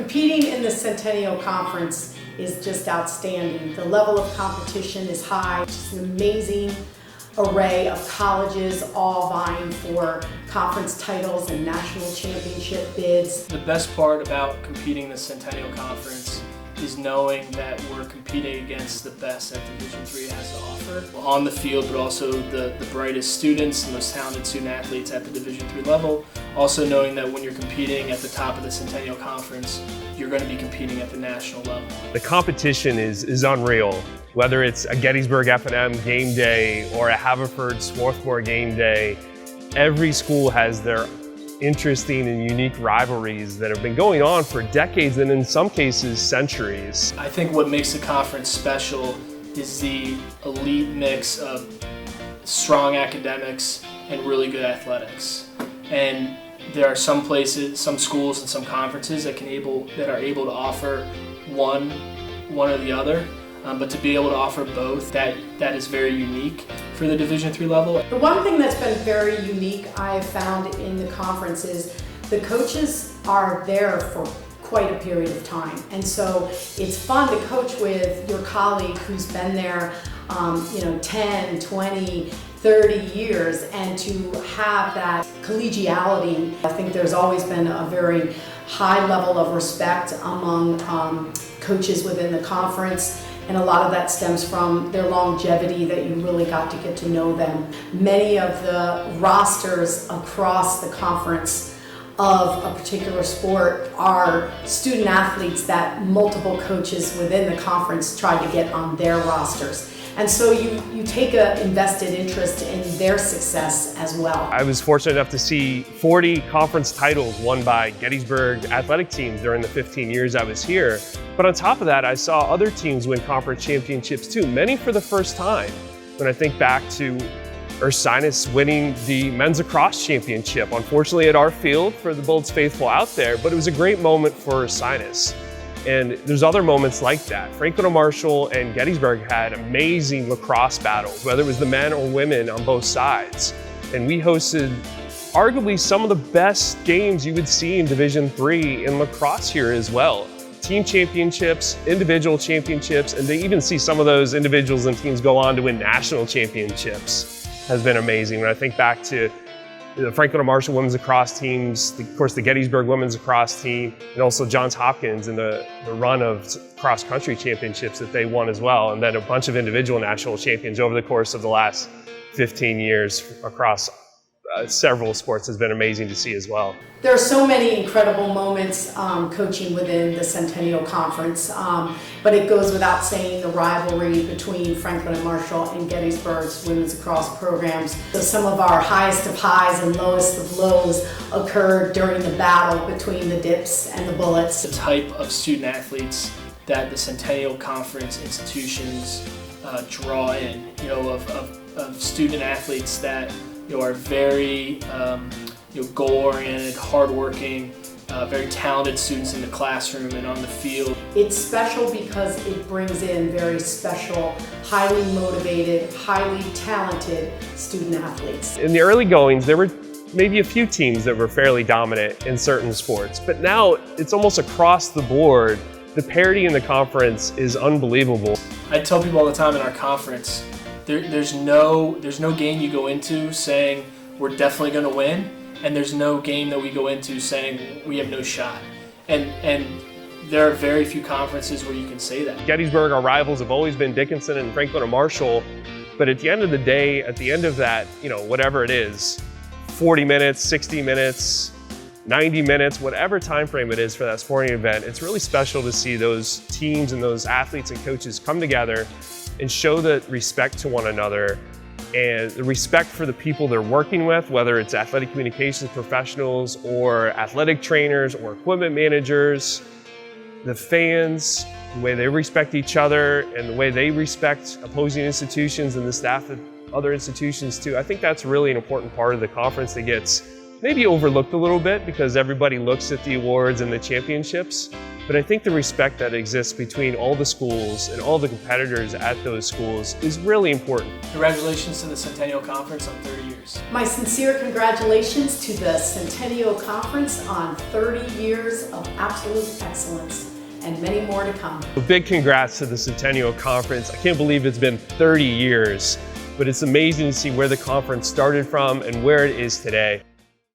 Competing in the Centennial Conference is just outstanding. The level of competition is high. It's an amazing array of colleges all vying for conference titles and national championship bids. The best part about competing in the Centennial Conference is knowing that we're competing against the best that Division III has to offer on the field, but also the brightest students, the most talented student athletes at the Division III level. Also knowing that when you're competing at the top of the Centennial Conference, you're going to be competing at the national level. The competition is unreal. Whether it's a Gettysburg F&M game day or a Haverford Swarthmore game day, every school has their interesting and unique rivalries that have been going on for decades and in some cases centuries. I think what makes the conference special is the elite mix of strong academics and really good athletics. And there are some places, some schools and some conferences that are able to offer one or the other. But to be able to offer both, that is very unique for the Division III level. The one thing that's been very unique I have found in the conference is the coaches are there for quite a period of time. And so it's fun to coach with your colleague who's been there 10, 20, 30 years and to have that collegiality. I think there's always been a very high level of respect among coaches within the conference. And a lot of that stems from their longevity, that you really got to get to know them. Many of the rosters across the conference of a particular sport are student athletes that multiple coaches within the conference try to get on their rosters. And so you take an invested interest in their success as well. I was fortunate enough to see 40 conference titles won by Gettysburg athletic teams during the 15 years I was here. But on top of that, I saw other teams win conference championships too, many for the first time. When I think back to Ursinus winning the men's lacrosse championship, unfortunately at our field for the Bulls faithful out there, but it was a great moment for Ursinus. And there's other moments like that. Franklin and Marshall and Gettysburg had amazing lacrosse battles, whether it was the men or women on both sides. And we hosted arguably some of the best games you would see in Division III in lacrosse here as well. Team championships, individual championships, and to even see some of those individuals and teams go on to win national championships has been amazing. When I think back to the Franklin and Marshall women's lacrosse teams, of course the Gettysburg women's lacrosse team, and also Johns Hopkins and the run of cross-country championships that they won as well, and then a bunch of individual national champions over the course of the last 15 years across several sports has been amazing to see as well. There are so many incredible moments coaching within the Centennial Conference, but it goes without saying the rivalry between Franklin and Marshall and Gettysburg's women's lacrosse programs. So some of our highest of highs and lowest of lows occurred during the battle between the Dips and the Bullets. The type of student athletes that the Centennial Conference institutions draw in, of student athletes that are very goal-oriented, hardworking, very talented students in the classroom and on the field. It's special because it brings in very special, highly motivated, highly talented student athletes. In the early goings, there were maybe a few teams that were fairly dominant in certain sports, but now it's almost across the board. The parity in the conference is unbelievable. I tell people all the time in our conference, there's no game you go into saying we're definitely going to win, and there's no game that we go into saying we have no shot. And there are very few conferences where you can say that. Gettysburg, our rivals have always been Dickinson and Franklin and Marshall, but at the end of the day, at the end of that, whatever it is, 40 minutes, 60 minutes, 90 minutes, whatever time frame it is for that sporting event, it's really special to see those teams and those athletes and coaches come together and show the respect to one another and the respect for the people they're working with, whether it's athletic communications professionals or athletic trainers or equipment managers, the fans, the way they respect each other and the way they respect opposing institutions and the staff at other institutions too. I think that's really an important part of the conference that gets maybe overlooked a little bit because everybody looks at the awards and the championships. But I think the respect that exists between all the schools and all the competitors at those schools is really important. Congratulations to the Centennial Conference on 30 years. My sincere congratulations to the Centennial Conference on 30 years of absolute excellence, and many more to come. A big congrats to the Centennial Conference. I can't believe it's been 30 years, but it's amazing to see where the conference started from and where it is today.